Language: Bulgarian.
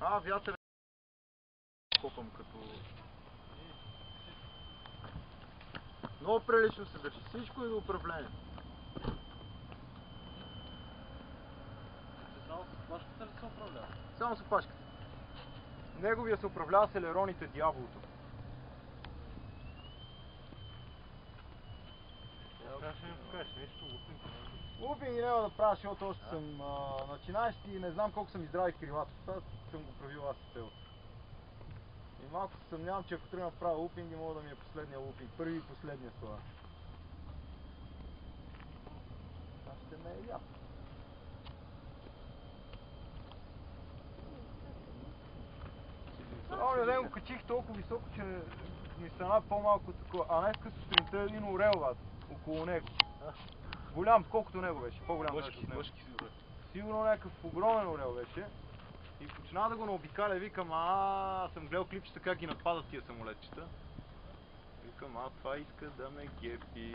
Вятър копам като... Много прилично се държи, всичко и до управление. Само с опашката ли се управлява? Само с опашката. Неговия се управлява с елероните дяволото. Трябваше да ми покажеш нещо, лупинг. Лупинги няма да правя, защото още съм начинаещ и не знам колко съм изздрави крилата. Това съм го правил аз с целото. И малко се съмнявам, че ако трябва да правя лупинги, мога да ми е последния лупинг. Първи и последния това. Това ще ме е ясно. Оня ден го качих толкова високо, че ми стана по-малко такова. А днеска сутринта един орел около него. Голям, колкото него беше, по-голям даже от него. Мъжки сигурно. Сигурно някакъв огромен орел беше. И почина да го наобикаля, викам, съм гледал клипчета как ги нападат тия самолетчета. Викам, това иска да ме гепи.